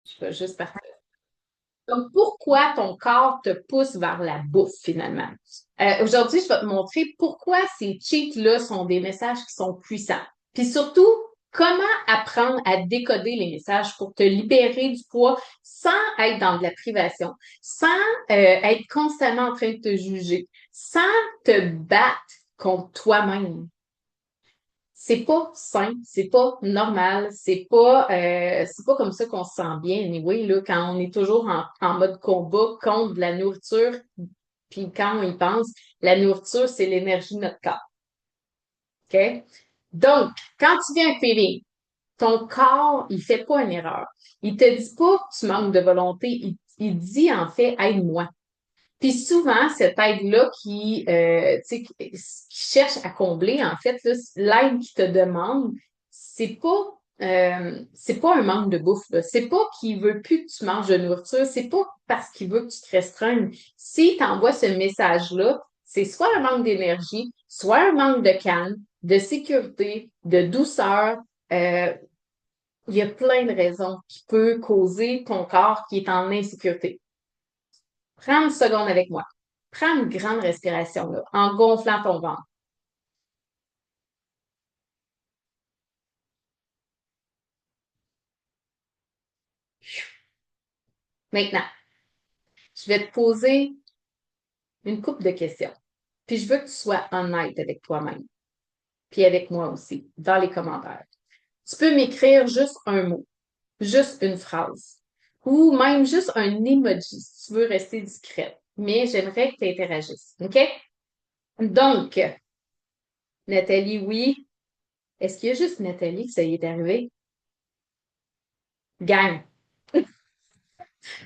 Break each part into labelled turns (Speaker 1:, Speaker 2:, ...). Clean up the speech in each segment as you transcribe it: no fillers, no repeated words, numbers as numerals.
Speaker 1: Je vais juste partir. Donc, pourquoi ton corps te pousse vers la bouffe, finalement? Aujourd'hui, je vais te montrer pourquoi ces cheats-là sont des messages qui sont puissants. Puis surtout, comment apprendre à décoder les messages pour te libérer du poids sans être dans de la privation, sans être constamment en train de te juger, sans te battre contre toi-même. C'est pas sain, c'est pas normal, c'est pas comme ça qu'on se sent bien, anyway, là, quand on est toujours en mode combat contre de la nourriture, puis quand on y pense, la nourriture, c'est l'énergie de notre corps. OK? Donc, quand tu viens un craving, ton corps, il fait pas une erreur. Il te dit pas que tu manques de volonté, il dit en fait, aide-moi. Puis souvent, cette aide-là tu sais, qui cherche à combler, en fait, là, l'aide qu'il te demande, c'est pas un manque de bouffe, là. C'est pas qu'il veut plus que tu manges de nourriture, c'est pas parce qu'il veut que tu te restreignes. S'il t'envoie ce message-là, c'est soit un manque d'énergie, soit un manque de calme, de sécurité, de douceur. Euh, il y a plein de raisons qui peuvent causer ton corps qui est en insécurité. Prends une seconde avec moi. Prends une grande respiration, là, en gonflant ton ventre. Maintenant, je vais te poser une couple de questions. Puis je veux que tu sois honnête avec toi-même, puis avec moi aussi, dans les commentaires. Tu peux m'écrire juste un mot, juste une phrase, ou même juste un emoji si tu veux rester discrète. Mais j'aimerais que tu interagisses. OK? Donc, Nathalie, oui. Est-ce qu'il y a juste Nathalie que ça y est arrivé? Gang.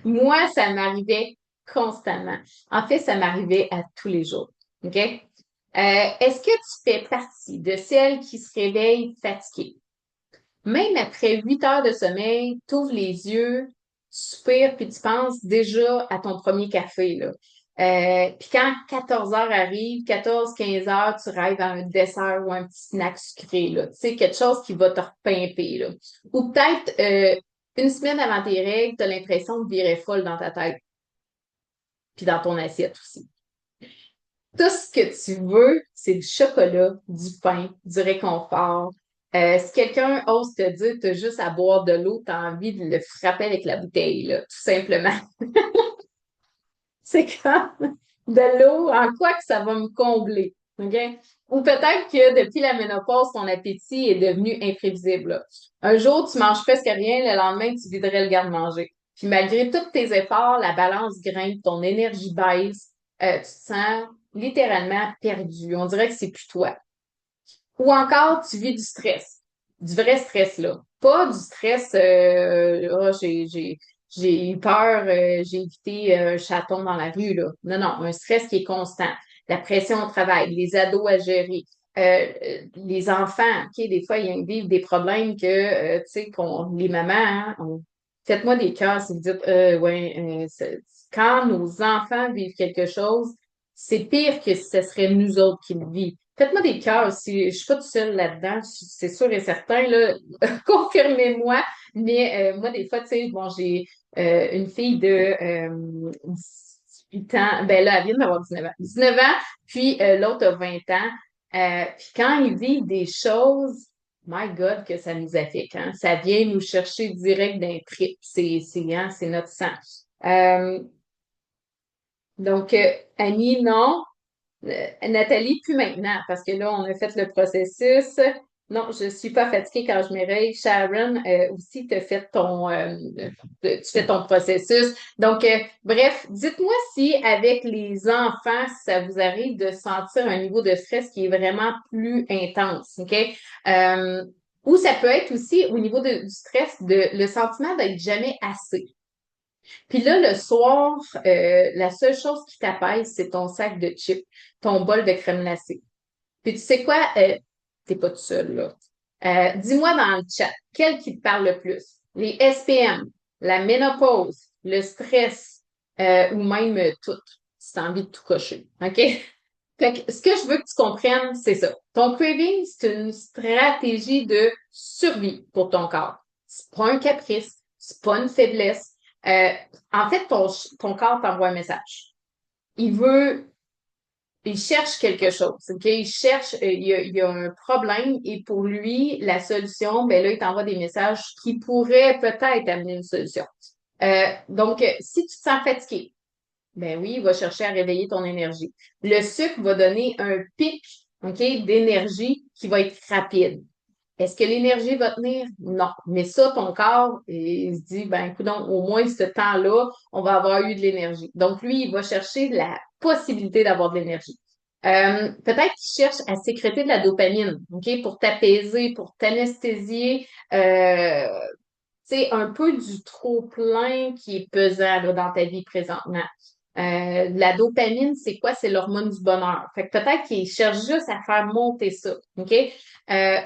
Speaker 1: Moi, ça m'arrivait constamment. En fait, ça m'arrivait à tous les jours. OK? Est-ce que tu fais partie de celles qui se réveillent fatiguées? Même après 8 heures de sommeil, tu ouvres les yeux, tu soupires, puis tu penses déjà à ton premier café, là. Puis quand 14 heures arrive, 14, 15 heures, tu rêves à un dessert ou un petit snack sucré, là. Tu sais, quelque chose qui va te repimper, là. Ou peut-être une semaine avant tes règles, tu as l'impression de virer folle dans ta tête, puis dans ton assiette aussi. Tout ce que tu veux, c'est du chocolat, du pain, du réconfort. Si quelqu'un ose te dire que tu as juste à boire de l'eau, tu as envie de le frapper avec la bouteille, là, tout simplement. C'est comme de l'eau, en quoi que ça va me combler. OK? Ou peut-être que depuis la ménopause, ton appétit est devenu imprévisible, là. Un jour, tu manges presque rien, le lendemain, tu viderais le garde-manger. Puis malgré tous tes efforts, la balance grimpe, ton énergie baisse, tu te sens littéralement perdu. On dirait que c'est plus toi. Ou encore, tu vis du stress. Du vrai stress, là. Pas du stress, j'ai eu peur, j'ai évité un chaton dans la rue, là. Non, non, un stress qui est constant. La pression au travail, les ados à gérer, les enfants, OK, des fois, ils vivent des problèmes que, tu sais, les mamans, hein, faites-moi des cœurs si vous dites, ouais, quand nos enfants vivent quelque chose, c'est pire que si ce serait nous autres qui le vivons. Faites-moi des cœurs si je suis pas toute seule là-dedans, c'est sûr et certain, là, confirmez-moi. Mais moi, des fois, tu sais, bon, j'ai une fille de 18 ans, ben là, elle vient d'avoir 19 ans. 19 ans, puis l'autre a 20 ans. Puis quand ils vivent des choses, my God, que ça nous affecte, hein? Ça vient nous chercher direct d'un trip. C'est notre sang. Euh, donc, Annie, non. Nathalie, plus maintenant, parce que là, on a fait le processus. Non, je suis pas fatiguée quand je me réveille. Sharon, aussi, tu fais ton processus. Donc, bref, dites-moi si avec les enfants, ça vous arrive de sentir un niveau de stress qui est vraiment plus intense, OK? Euh, ou ça peut être aussi au niveau du stress, le sentiment d'être jamais assez. Puis là, le soir, la seule chose qui t'apaise, c'est ton sac de chips, ton bol de crème glacée. Puis tu sais quoi? T'es pas tout seul, là. Dis-moi dans le chat, quel qui te parle le plus? Les SPM, la ménopause, le stress, ou même tout, si t'as envie de tout cocher. OK? Fait que ce que je veux que tu comprennes, c'est ça. Ton craving, c'est une stratégie de survie pour ton corps. C'est pas un caprice. C'est pas une faiblesse. Euh, en fait, ton corps t'envoie un message. Il veut, il cherche quelque chose, OK? Il cherche, il y a un problème et pour lui, la solution, ben là, il t'envoie des messages qui pourraient peut-être amener une solution. Donc, si tu te sens fatigué, ben oui, il va chercher à réveiller ton énergie. Le sucre va donner un pic, OK, d'énergie qui va être rapide. Est-ce que l'énergie va tenir? Non. Mais ça, ton corps, il se dit, ben, écoute, au moins ce temps-là, on va avoir eu de l'énergie. Donc, lui, il va chercher la possibilité d'avoir de l'énergie. Peut-être qu'il cherche à sécréter de la dopamine, OK, pour t'apaiser, pour t'anesthésier, un peu du trop plein qui est pesant là, dans ta vie présentement. La dopamine, c'est quoi? C'est l'hormone du bonheur. Fait que peut-être qu'il cherche juste à faire monter ça, OK?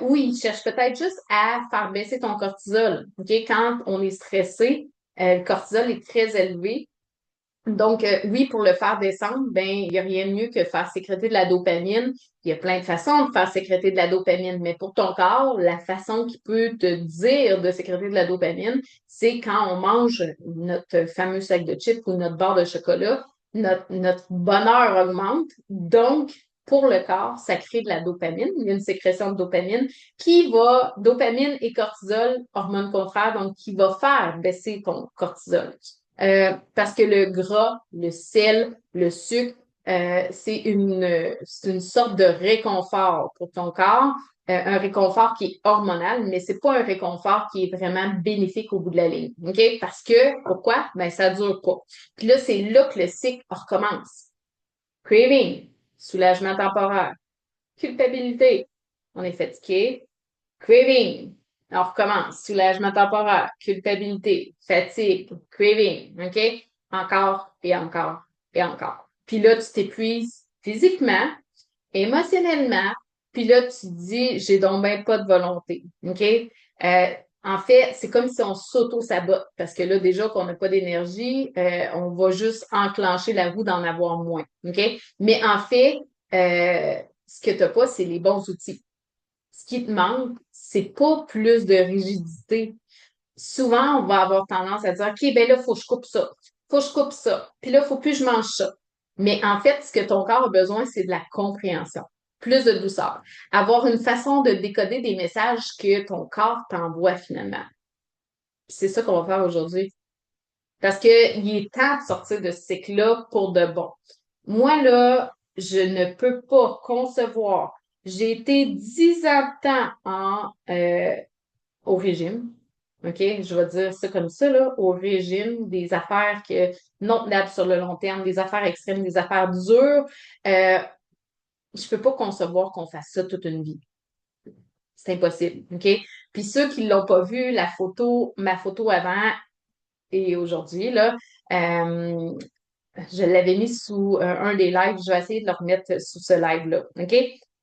Speaker 1: Ou il cherche peut-être juste à faire baisser ton cortisol, OK? Quand on est stressé, le cortisol est très élevé. Donc, oui, pour le faire descendre, ben, il n'y a rien de mieux que faire sécréter de la dopamine. Il y a plein de façons de faire sécréter de la dopamine, mais pour ton corps, la façon qui peut te dire de sécréter de la dopamine, c'est quand on mange notre fameux sac de chips ou notre barre de chocolat, notre bonheur augmente. Donc, pour le corps, ça crée de la dopamine. Il y a une sécrétion de dopamine dopamine et cortisol, hormones contraires, donc qui va faire baisser ton cortisol. Parce que le gras, le sel, le sucre, c'est une sorte de réconfort pour ton corps, un réconfort qui est hormonal, mais c'est pas un réconfort qui est vraiment bénéfique au bout de la ligne. OK? Parce que, pourquoi? Ben, ça dure pas. Puis là, c'est là que le cycle recommence. Craving, soulagement temporaire, culpabilité, on est fatigué, craving. On recommence. Soulagement temporaire, culpabilité, fatigue, craving. OK? Encore et encore et encore. Puis là, tu t'épuises physiquement, émotionnellement, puis là, tu te dis, j'ai donc ben pas de volonté. OK? Euh, En fait, c'est comme si on s'auto-sabote parce que là, déjà qu'on n'a pas d'énergie, on va juste enclencher la roue d'en avoir moins. OK? Mais en fait, ce que tu n'as pas, c'est les bons outils. Ce qui te manque, c'est pas plus de rigidité. Souvent, on va avoir tendance à dire, OK, ben là, faut que je coupe ça. Faut que je coupe ça. Puis là, faut plus que je mange ça. Mais en fait, ce que ton corps a besoin, c'est de la compréhension. Plus de douceur. Avoir une façon de décoder des messages que ton corps t'envoie finalement. Puis c'est ça qu'on va faire aujourd'hui. Parce que il est temps de sortir de ce cycle-là pour de bon. Moi, là, je ne peux pas concevoir. J'ai été 10 ans de temps au régime. OK? Je vais dire ça comme ça, là, au régime, des affaires non tenables sur le long terme, des affaires extrêmes, des affaires dures. Euh, je peux pas concevoir qu'on fasse ça toute une vie. C'est impossible. OK? Puis ceux qui l'ont pas vu, ma photo avant et aujourd'hui, là, euh, je l'avais mis sous un des lives. Je vais essayer de le remettre sous ce live-là. OK?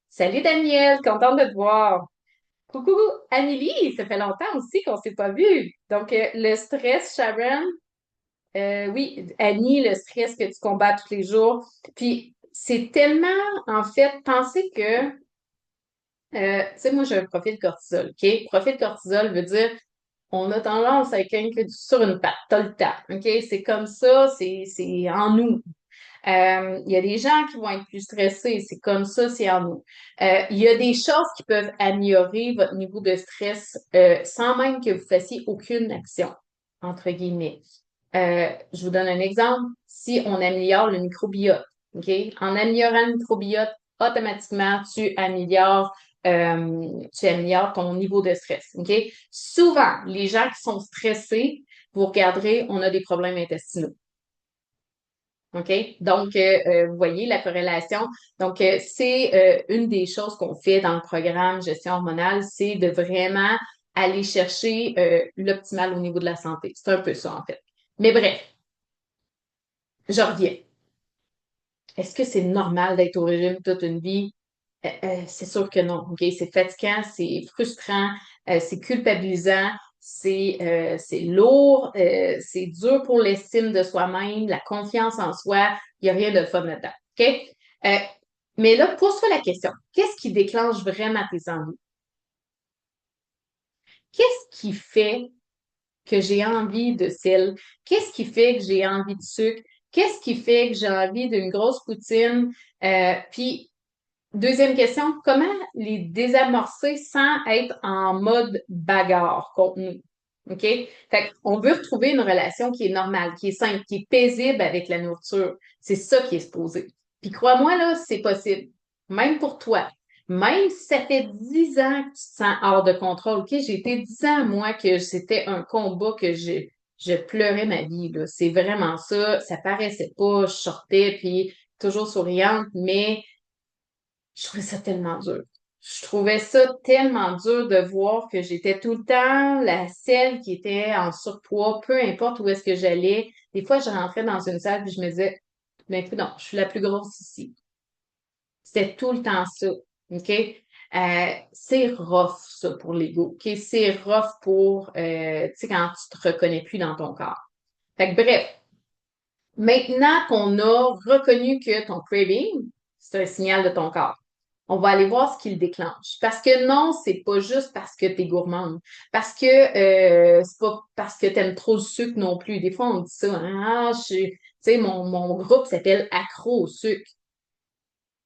Speaker 1: Salut Daniel, contente de te voir. Coucou, Amélie, ça fait longtemps aussi qu'on s'est pas vu. Donc, le stress, Sharon, oui, Annie, le stress que tu combats tous les jours. Puis, c'est tellement, en fait, penser que, tu sais, moi, j'ai un profil cortisol, OK? Profil cortisol veut dire, on a tendance à être quelqu'un sur une patte, t'as le temps, OK? C'est comme ça, c'est en nous. Il y a des gens qui vont être plus stressés, c'est comme ça, c'est en nous. Il y a des choses qui peuvent améliorer votre niveau de stress sans même que vous fassiez aucune action, entre guillemets. Je vous donne un exemple. Si on améliore le microbiote, OK? En améliorant le microbiote, automatiquement, tu améliores ton niveau de stress, OK? Souvent, les gens qui sont stressés, vous regarderez, on a des problèmes intestinaux. OK? Donc, vous voyez la corrélation. Donc, c'est une des choses qu'on fait dans le programme gestion hormonale, c'est de vraiment aller chercher l'optimal au niveau de la santé. C'est un peu ça, en fait. Mais bref, je reviens. Est-ce que c'est normal d'être au régime toute une vie? C'est sûr que non. OK? C'est fatigant, c'est frustrant, c'est culpabilisant, c'est lourd, c'est dur pour l'estime de soi-même, la confiance en soi. Il n'y a rien de fun là-dedans. OK? Euh, mais là, pose-toi la question. Qu'est-ce qui déclenche vraiment tes envies? Qu'est-ce qui fait que j'ai envie de sel? Qu'est-ce qui fait que j'ai envie de sucre? Qu'est-ce qui fait que j'ai envie d'une grosse poutine? Puis, deuxième question, comment les désamorcer sans être en mode bagarre contre nous? OK? Fait qu'on veut retrouver une relation qui est normale, qui est simple, qui est paisible avec la nourriture. C'est ça qui est supposé. Puis crois-moi, là, c'est possible. Même pour toi. Même si ça fait 10 ans que tu te sens hors de contrôle, OK? J'ai été 10 ans, moi, que c'était un combat que je pleurais ma vie, là. C'est vraiment ça. Ça paraissait pas, je sortais, puis toujours souriante, mais je trouvais ça tellement dur. Je trouvais ça tellement dur de voir que j'étais tout le temps la seule qui était en surpoids, peu importe où est-ce que j'allais. Des fois, je rentrais dans une salle et je me disais, ben écoute, non, je suis la plus grosse ici. C'était tout le temps ça. OK? C'est rough, ça, pour l'ego. OK? C'est rough pour, tu sais, quand tu te reconnais plus dans ton corps. Fait que bref, maintenant qu'on a reconnu que ton craving, c'est un signal de ton corps, on va aller voir ce qui le déclenche. Parce que non, c'est pas juste parce que tu es gourmande. Parce que c'est pas parce que tu aimes trop le sucre non plus. Des fois, on dit ça, hein, ah, tu sais, mon groupe s'appelle Accro au sucre.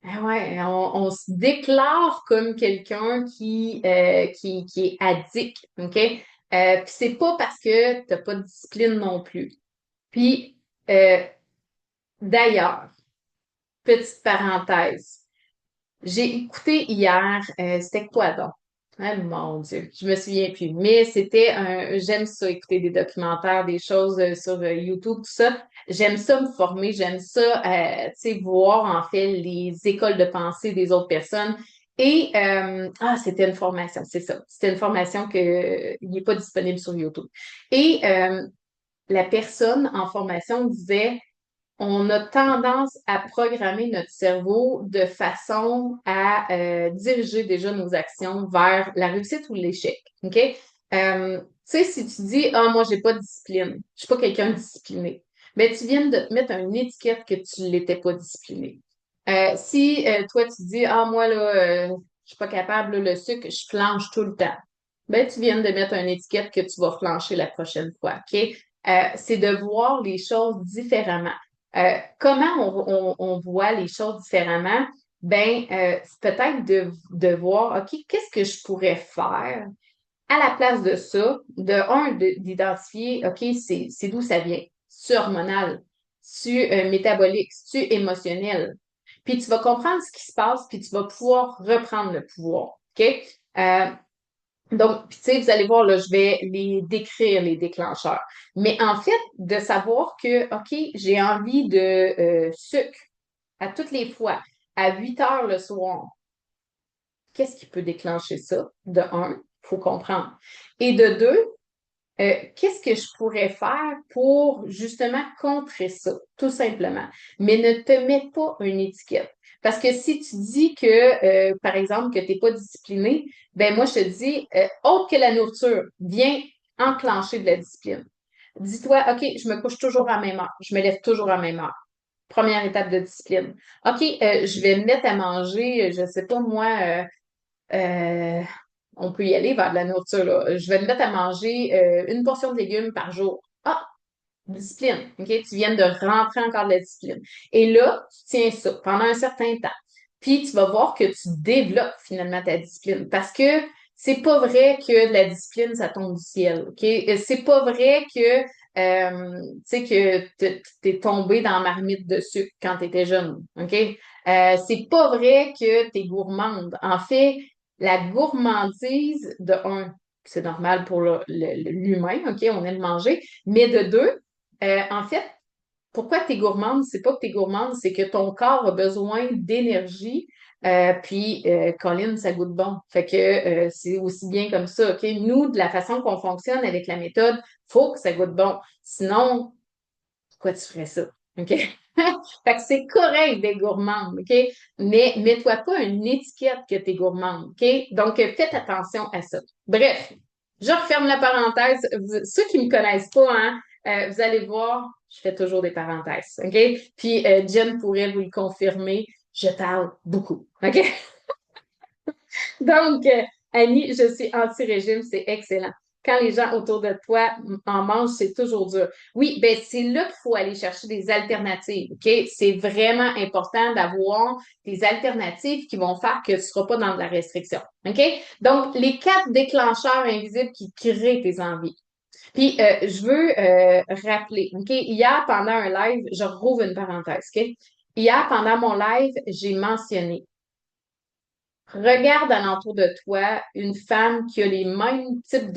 Speaker 1: Ah ouais, on se déclare comme quelqu'un qui est addict, OK? Puis c'est pas parce que t'as pas de discipline non plus. Puis, euh, d'ailleurs, petite parenthèse, j'ai écouté hier, c'était quoi donc? Ah, mon Dieu, je me souviens plus. Mais c'était j'aime ça, écouter des documentaires, des choses sur YouTube, tout ça. J'aime ça me former, j'aime ça, tu sais, voir en fait les écoles de pensée des autres personnes. Et c'était une formation, c'est ça. C'était une formation il n'est pas disponible sur YouTube. Et la personne en formation disait on a tendance à programmer notre cerveau de façon à diriger déjà nos actions vers la réussite ou l'échec. OK? Tu sais, si tu dis, ah, moi, j'ai pas de discipline, je suis pas quelqu'un de discipliné, ben, tu viens de te mettre une étiquette que tu l'étais pas discipliné. Si toi, tu dis, ah, moi, là, je suis pas capable, là, le sucre, je flanche tout le temps. Ben, tu viens de mettre une étiquette que tu vas flancher la prochaine fois. OK? C'est de voir les choses différemment. Comment on voit les choses différemment? Ben, c'est peut-être de voir, OK, qu'est-ce que je pourrais faire à la place de ça? D'identifier, OK, c'est d'où ça vient? C'est hormonal, c'est métabolique, c'est émotionnel. Puis tu vas comprendre ce qui se passe, puis tu vas pouvoir reprendre le pouvoir. OK? Euh, donc, puis, tu sais, vous allez voir, là, je vais les décrire, les déclencheurs. Mais en fait, de savoir que, OK, j'ai envie de sucre à toutes les fois, à 8 heures le soir, qu'est-ce qui peut déclencher ça? De un, il faut comprendre. Et de deux, qu'est-ce que je pourrais faire pour justement contrer ça, tout simplement. Mais ne te mets pas une étiquette. Parce que si tu dis que, par exemple, que tu n'es pas discipliné, ben moi, je te dis, autre que la nourriture, viens enclencher de la discipline. Dis-toi, OK, je me couche toujours à la même heure, je me lève toujours à la même heure. Première étape de discipline. OK, je vais me mettre à manger, je sais pas moi, euh, on peut y aller vers de la nourriture, là. Je vais me mettre à manger une portion de légumes par jour. Ah, discipline. OK? Tu viens de rentrer encore de la discipline. Et là, tu tiens ça pendant un certain temps. Puis tu vas voir que tu développes finalement ta discipline. Parce que c'est pas vrai que de la discipline, ça tombe du ciel. OK? C'est pas vrai que tu sais que t'es tombé dans la marmite de sucre quand tu étais jeune. OK? C'est pas vrai que tu es gourmande. En fait, la gourmandise, de un, c'est normal pour l'humain, OK, on aime manger, mais de deux, en fait, pourquoi tu es gourmande? C'est pas que tu es gourmande, c'est que ton corps a besoin d'énergie. Puis, Colin, ça goûte bon. Fait que c'est aussi bien comme ça, OK? Nous, de la façon qu'on fonctionne avec la méthode, faut que ça goûte bon. Sinon, pourquoi tu ferais ça? OK? Fait que c'est correct d'être gourmande, OK? Mais mets-toi pas une étiquette que tu es gourmande, OK? Donc, faites attention à ça. Bref, je referme la parenthèse. Ceux qui me connaissent pas, hein, vous allez voir, je fais toujours des parenthèses, OK? Puis, Jen pourrait vous le confirmer, je parle beaucoup, OK? Donc, Annie, je suis anti-régime, c'est excellent. quand les gens autour de toi en mangent, c'est toujours dur. Oui, ben c'est là qu'il faut aller chercher des alternatives, OK? C'est vraiment important d'avoir des alternatives qui vont faire que tu ne seras pas dans de la restriction, OK? Donc, les 4 déclencheurs invisibles qui créent tes envies. Puis, je veux rappeler, OK? Hier, pendant un live, je rouvre une parenthèse, OK? Hier, pendant mon live, j'ai mentionné regarde alentour de toi une femme qui a les mêmes types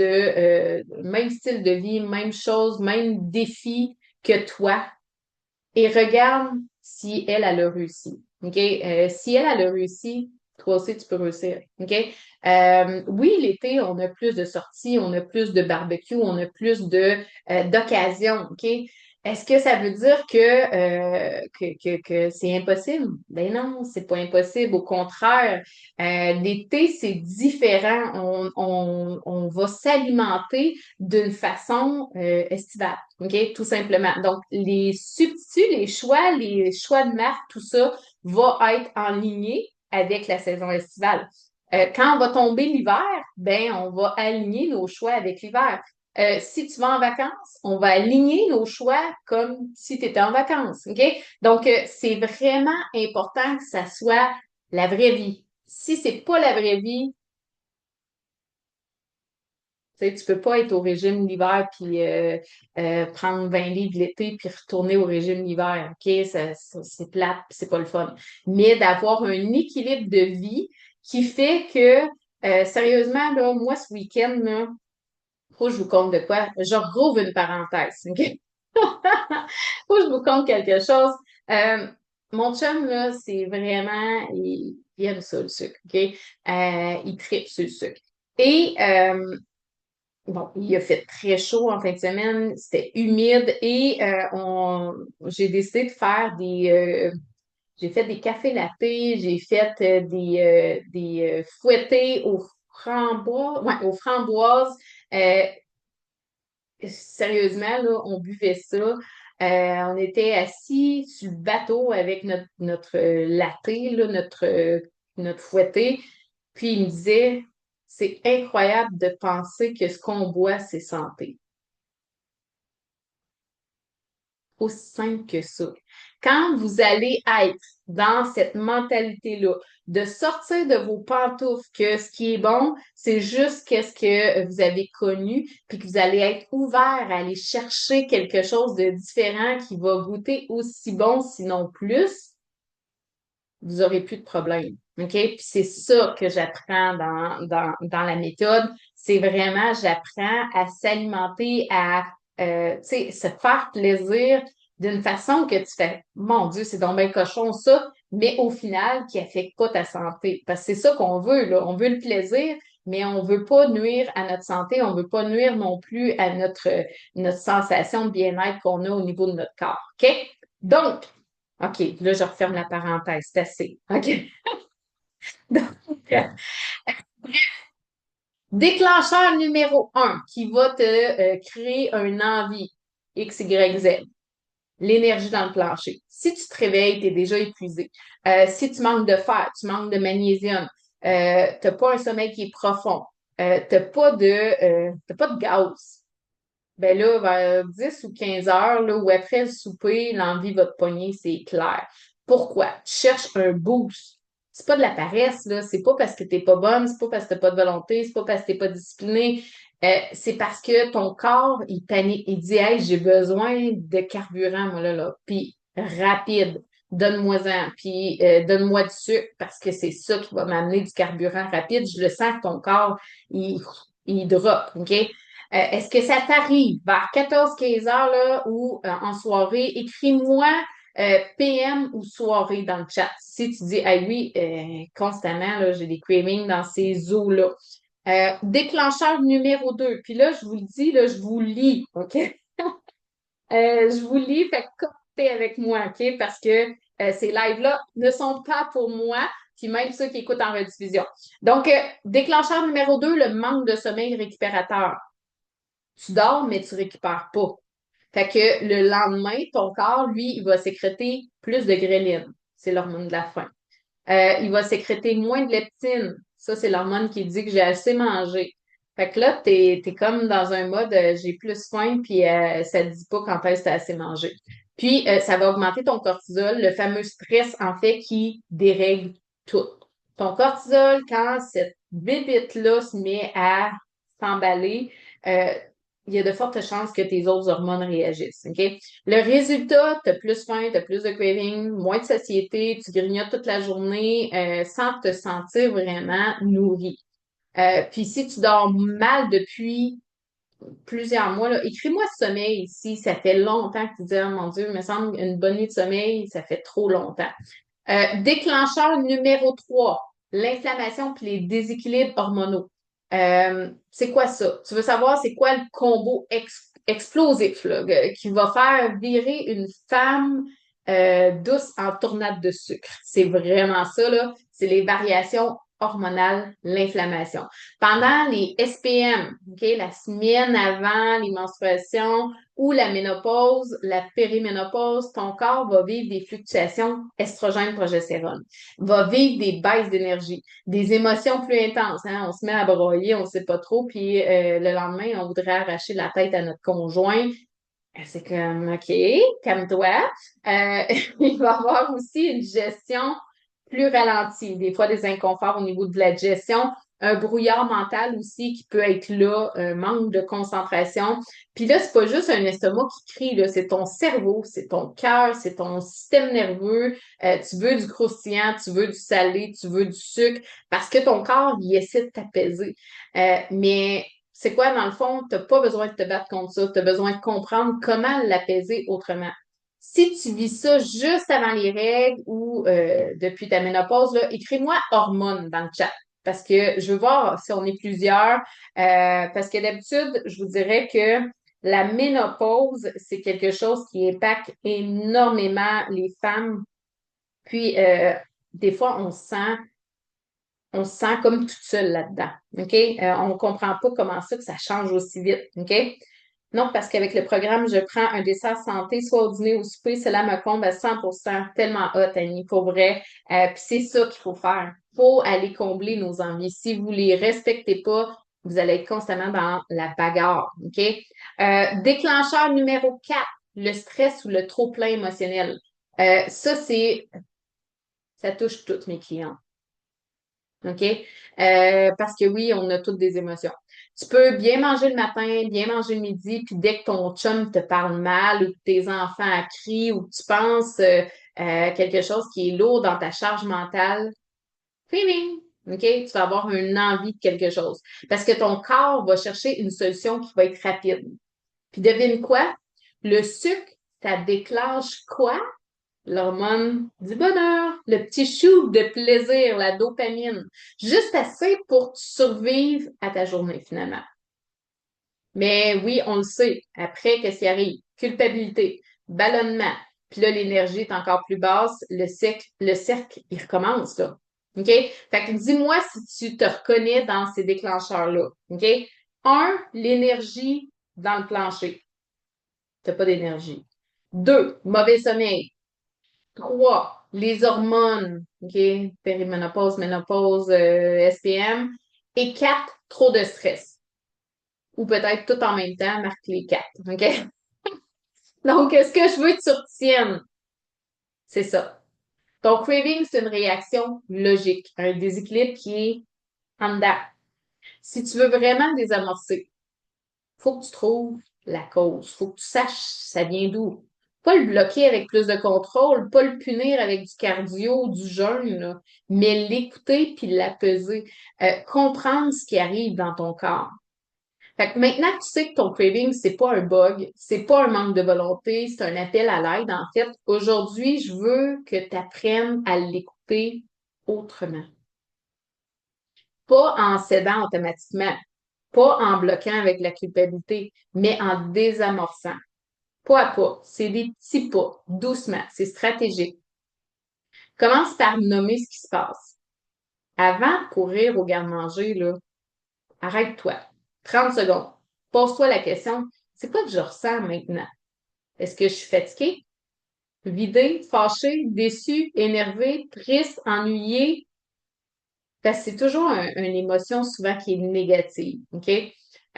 Speaker 1: même style de vie, même chose, même défi que toi et regarde si elle, elle a réussi. OK? Si elle, elle a réussi, toi aussi, tu peux réussir. OK? Oui, l'été, on a plus de sorties, on a plus de barbecue, on a plus d'occasions. OK? Est-ce que ça veut dire que c'est impossible? Ben non, c'est pas impossible. Au contraire, l'été, c'est différent. On va s'alimenter d'une façon estivale. OK? Tout simplement. Donc, les substituts, les choix de marque, tout ça va être en ligne avec la saison estivale. Quand on va tomber l'hiver, ben, on va aligner nos choix avec l'hiver. Si tu vas en vacances, on va aligner nos choix comme si tu étais en vacances. OK? Donc, c'est vraiment important que ça soit la vraie vie. Si c'est pas la vraie vie, tu sais, tu peux pas être au régime l'hiver puis prendre 20 livres l'été puis retourner au régime l'hiver. OK? C'est plate, puis c'est pas le fun. Mais d'avoir un équilibre de vie qui fait que, sérieusement, là, moi, ce week-end, là, faut que je vous compte de quoi. Je rouvre une parenthèse. OK? Faut que je vous compte quelque chose. Euh, Mon chum, là, c'est vraiment, il aime ça, le sucre. OK? Il tripe sur le sucre. Et bon, il a fait très chaud en fin de semaine, c'était humide et j'ai décidé de faire j'ai fait des cafés lattés, j'ai fait des fouettés aux framboises, ouais, aux framboises. Euh, Sérieusement, là, on buvait ça. On était assis sur le bateau avec notre latte, là, notre fouetté. Puis il me disait, c'est incroyable de penser que ce qu'on boit, c'est santé. Aussi simple que ça. Quand vous allez être dans cette mentalité-là, de sortir de vos pantoufles, que ce qui est bon, c'est juste qu'est-ce que vous avez connu, puis que vous allez être ouvert à aller chercher quelque chose de différent qui va goûter aussi bon, sinon plus, vous n'aurez plus de problème. OK? Puis c'est ça que j'apprends dans la méthode. C'est vraiment, j'apprends à s'alimenter, à tu sais, se faire plaisir d'une façon que tu fais, mon Dieu, c'est donc bien cochon ça, mais au final, qui affecte pas ta santé. Parce que c'est ça qu'on veut, là. On veut le plaisir, mais on veut pas nuire à notre santé, on veut pas nuire non plus à notre sensation de bien-être qu'on a au niveau de notre corps. OK? Donc, OK, là, je referme la parenthèse, c'est assez. OK. Donc, déclencheur numéro 1 qui va te créer un envie, X, Y, Z, l'énergie dans le plancher. Si tu te réveilles, tu es déjà épuisé. Si tu manques de fer, tu manques de magnésium, tu n'as pas un sommeil qui est profond, t'as pas de gaz. Ben là, vers 10 ou 15 heures, là, ou après le souper, l'envie va te pogner, c'est clair. Pourquoi? Tu cherches un boost. C'est pas de la paresse, là. C'est pas parce que t'es pas bonne, c'est pas parce que t'as pas de volonté, c'est pas parce que t'es pas discipliné. C'est parce que ton corps, il panique, il dit, hey, j'ai besoin de carburant, moi, là. Puis, rapide. Donne-moi-en. Puis, donne-moi du sucre parce que c'est ça qui va m'amener du carburant rapide. Je le sens que ton corps, il drop, OK? Est-ce que ça t'arrive vers 14-15 heures là, ou en soirée? Écris-moi PM ou soirée dans le chat. Si tu dis, ah oui, constamment, là, j'ai des cravings dans ces eaux-là. Déclencheur numéro 2. Puis là, je vous le dis, là, je vous lis, OK? Je vous lis, fait que comptez avec moi, OK? Parce que ces lives-là ne sont pas pour moi, puis même ceux qui écoutent en rediffusion. Donc, déclencheur numéro 2, le manque de sommeil récupérateur. Tu dors, mais tu récupères pas. Fait que le lendemain, ton corps, lui, il va sécréter plus de gréline. C'est l'hormone de la faim. Il va sécréter moins de leptine. Ça, c'est l'hormone qui dit que j'ai assez mangé. Fait que là, t'es comme dans un mode j'ai plus faim, puis ça te dit pas quand est-ce que t'as assez mangé. Puis ça va augmenter ton cortisol, le fameux stress, en fait, qui dérègle tout. Ton cortisol, quand cette bébite-là se met à s'emballer, euh, il y a de fortes chances que tes autres hormones réagissent. OK? Le résultat, t'as plus faim, t'as plus de craving, moins de satiété, tu grignotes toute la journée sans te sentir vraiment nourri. Puis si tu dors mal depuis plusieurs mois, là, écris-moi sommeil ici. Ça fait longtemps que tu dis, oh mon Dieu, il me semble une bonne nuit de sommeil, ça fait trop longtemps. Déclencheur numéro 3, l'inflammation puis les déséquilibres hormonaux. C'est quoi ça? Tu veux savoir c'est quoi le combo explosif là, qui va faire virer une femme douce en tornade de sucre. C'est vraiment ça, là. C'est les variations hormonales, l'inflammation. Pendant les SPM, OK, la semaine avant les menstruations ou la ménopause, la périménopause, ton corps va vivre des fluctuations estrogène-progestérone, va vivre des baisses d'énergie, des émotions plus intenses. Hein? On se met à broyer, on ne sait pas trop, puis le lendemain, on voudrait arracher la tête à notre conjoint. C'est comme, OK, calme-toi. Il va y avoir aussi une gestion plus ralentie, des fois des inconforts au niveau de la gestion, un brouillard mental aussi qui peut être là, un manque de concentration. Puis là, c'est pas juste un estomac qui crie, là, c'est ton cerveau, c'est ton cœur, c'est ton système nerveux. Tu veux du croustillant, tu veux du salé, tu veux du sucre, parce que ton corps, il essaie de t'apaiser. Mais c'est quoi, dans le fond, tu n'as pas besoin de te battre contre ça, tu as besoin de comprendre comment l'apaiser autrement. Si tu vis ça juste avant les règles ou depuis ta ménopause, là, écris-moi hormones dans le chat. Parce que je veux voir si on est plusieurs. Parce que d'habitude, je vous dirais que la ménopause, c'est quelque chose qui impacte énormément les femmes. Puis, des fois, on se sent comme toute seule là-dedans. OK? On ne comprend pas comment ça que ça change aussi vite. OK? Non, parce qu'avec le programme, je prends un dessert santé, soit au dîner ou au souper, cela me comble à 100%. Tellement hot, Annie, pour vrai. Puis c'est ça qu'il faut faire. Il faut aller combler nos envies. Si vous les respectez pas, vous allez être constamment dans la bagarre. OK? Déclencheur numéro 4, le stress ou le trop-plein émotionnel. Ça, ça touche toutes mes clients. OK? Parce que oui, on a toutes des émotions. Tu peux bien manger le matin, bien manger le midi, puis dès que ton chum te parle mal ou que tes enfants crient ou que tu penses quelque chose qui est lourd dans ta charge mentale, feeling, OK? Tu vas avoir une envie de quelque chose. Parce que ton corps va chercher une solution qui va être rapide. Puis devine quoi? Le sucre, ça déclenche quoi? L'hormone du bonheur, le petit chou de plaisir, la dopamine. Juste assez pour survivre à ta journée, finalement. Mais oui, on le sait. Après, qu'est-ce qui arrive? Culpabilité, ballonnement. Puis là, l'énergie est encore plus basse. Le cercle, il recommence, là. OK? Fait que dis-moi si tu te reconnais dans ces déclencheurs-là. OK? Un, l'énergie dans le plancher. T'as pas d'énergie. Deux, mauvais sommeil. Trois, les hormones, OK? Périménopause, ménopause, SPM. Et quatre, trop de stress. Ou peut-être tout en même temps, marque les quatre, OK? Donc, ce que je veux que tu retiennes, c'est ça. Ton craving, c'est une réaction logique, un déséquilibre qui est en dedans. Si tu veux vraiment désamorcer, faut que tu trouves la cause. Faut que tu saches ça vient d'où. Pas le bloquer avec plus de contrôle, pas le punir avec du cardio, du jeûne, là, mais l'écouter puis l'apaiser. Comprendre ce qui arrive dans ton corps. Fait que maintenant que tu sais que ton craving, c'est pas un bug, c'est pas un manque de volonté, c'est un appel à l'aide, en fait, aujourd'hui, je veux que tu apprennes à l'écouter autrement. Pas en cédant automatiquement, pas en bloquant avec la culpabilité, mais en désamorçant. Pas à pas. C'est des petits pas, doucement. C'est stratégique. Commence par nommer ce qui se passe. Avant de courir au garde-manger, là, arrête-toi. 30 secondes. Pose-toi la question, c'est quoi que je ressens maintenant? Est-ce que je suis fatiguée, vidée, fâchée, déçue, énervée, triste, ennuyée? Parce que c'est toujours une émotion souvent qui est négative, OK?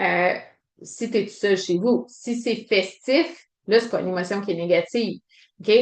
Speaker 1: Euh, si tu es tout seul chez vous, si c'est festif, là, c'est pas une émotion qui est négative, OK?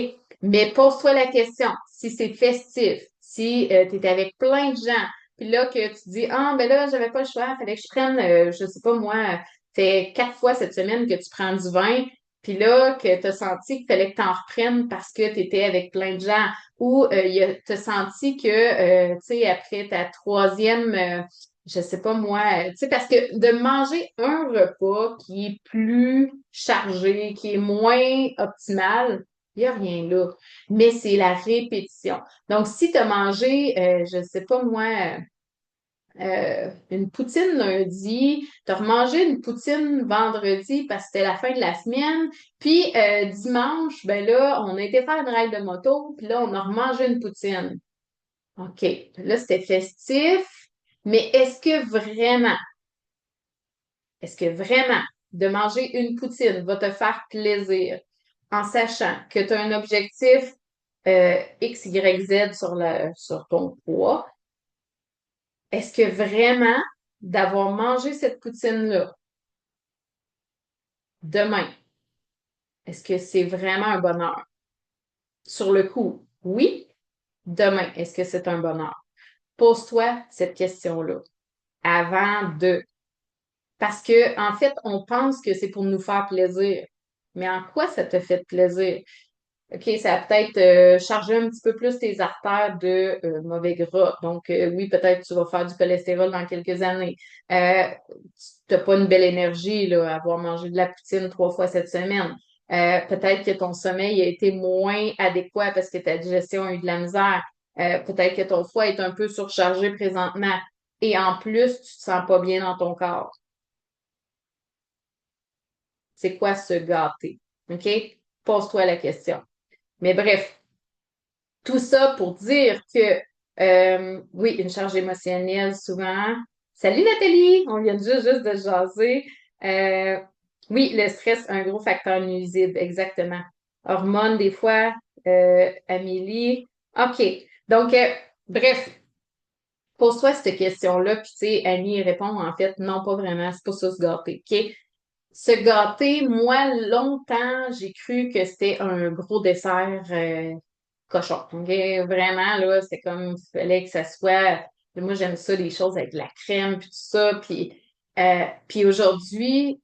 Speaker 1: Mais pose-toi la question, si c'est festif, si tu es avec plein de gens, puis là que tu dis, ah, ben là, j'avais pas le choix, fallait que je prenne, je sais pas moi, fait 4 fois cette semaine que tu prends du vin, puis là, que tu as senti qu'il fallait que tu en reprennes parce que tu étais avec plein de gens, ou t'as senti que, tu sais, après ta troisième, je sais pas moi, tu sais, parce que de manger un repas qui est plus chargé, qui est moins optimal, il n'y a rien là. Mais c'est la répétition. Donc, si tu as mangé, je sais pas moi, une poutine lundi, tu as remangé une poutine vendredi parce que c'était la fin de la semaine, puis dimanche, ben là, on a été faire une ride de moto, puis là, on a remangé une poutine. OK, là, c'était festif, mais est-ce que vraiment, de manger une poutine va te faire plaisir en sachant que tu as un objectif X, Y, Z sur ton poids? Est-ce que vraiment d'avoir mangé cette poutine-là demain, est-ce que c'est vraiment un bonheur? Sur le coup, oui. Demain, est-ce que c'est un bonheur? Pose-toi cette question-là avant de. Parce que, en fait, on pense que c'est pour nous faire plaisir. Mais en quoi ça te fait plaisir? OK, ça va peut-être charger un petit peu plus tes artères de mauvais gras. Donc, oui, peut-être tu vas faire du cholestérol dans quelques années. Tu n'as pas une belle énergie, là, à avoir mangé de la poutine 3 fois cette semaine. Peut-être que ton sommeil a été moins adéquat parce que ta digestion a eu de la misère. Peut-être que ton foie est un peu surchargé présentement. Et en plus, tu te sens pas bien dans ton corps. C'est quoi se gâter? OK? Pose-toi la question. Mais bref, tout ça pour dire que, oui, une charge émotionnelle souvent. Salut Nathalie, on vient juste de jaser. Euh, oui, le stress, un gros facteur nuisible, exactement. Hormones, des fois, Amélie. OK. Donc, bref, pose-toi cette question-là, puis tu sais, Annie répond en fait, non, pas vraiment, c'est pas ça se gâter. OK? Se gâter, moi, longtemps, j'ai cru que c'était un gros dessert cochon. OK? Vraiment, là, c'est comme, il fallait que ça soit. Moi, j'aime ça, les choses avec de la crème, puis tout ça. Puis aujourd'hui,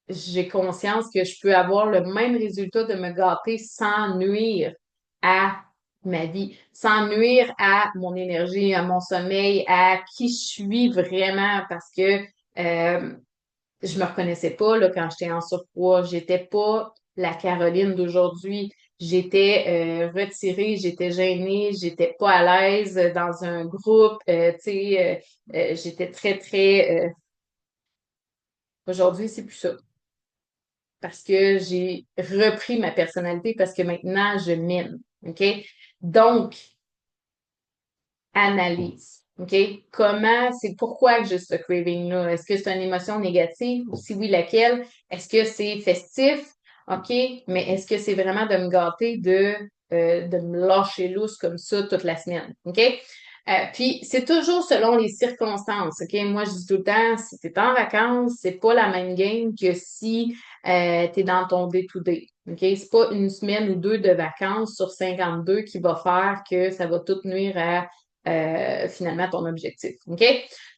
Speaker 1: j'ai conscience que je peux avoir le même résultat de me gâter sans nuire à ma vie, sans nuire à mon énergie, à mon sommeil, à qui je suis vraiment, parce que je me reconnaissais pas là, quand j'étais en surpoids. J'étais pas la Caroline d'aujourd'hui. J'étais retirée, j'étais gênée, j'étais pas à l'aise dans un groupe. Tu sais, j'étais très, très. Aujourd'hui, c'est plus ça. Parce que j'ai repris ma personnalité parce que maintenant, je m'aime. OK? Donc, analyse. OK? C'est pourquoi que j'ai ce craving-là? Est-ce que c'est une émotion négative? Si oui, laquelle? Est-ce que c'est festif? OK? Mais est-ce que c'est vraiment de me gâter de me lâcher lousse comme ça toute la semaine? OK? Puis, c'est toujours selon les circonstances. OK? Moi, je dis tout le temps, si tu es en vacances, c'est pas la même game que si tu es dans ton day-to-day. OK? C'est pas une semaine ou deux de vacances sur 52 qui va faire que ça va tout nuire à finalement ton objectif. OK?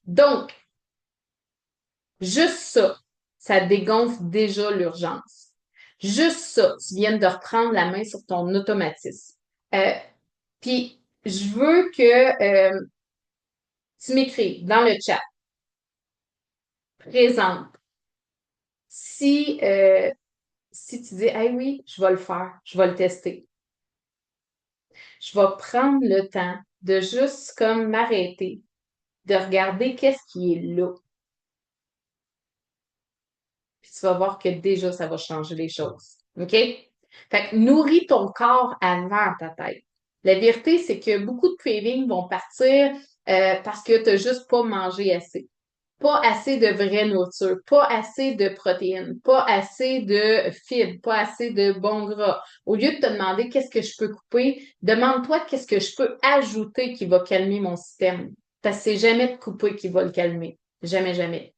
Speaker 1: Donc, juste ça, ça dégonfle déjà l'urgence. Juste ça, tu viens de reprendre la main sur ton automatisme. Euh, Puis, je veux que tu m'écris dans le chat, présente. Si, si tu dis, ah oui, je vais le faire, je vais le tester. Je vais prendre le temps de juste comme m'arrêter, de regarder qu'est-ce qui est là. Puis tu vas voir que déjà, ça va changer les choses. OK? Fait que nourris ton corps avant ta tête. La vérité, c'est que beaucoup de cravings vont partir parce que tu n'as juste pas mangé assez. Pas assez de vraie nourriture, pas assez de protéines, pas assez de fibres, pas assez de bons gras. Au lieu de te demander qu'est-ce que je peux couper, demande-toi qu'est-ce que je peux ajouter qui va calmer mon système. Parce que c'est jamais de couper qui va le calmer. Jamais, jamais.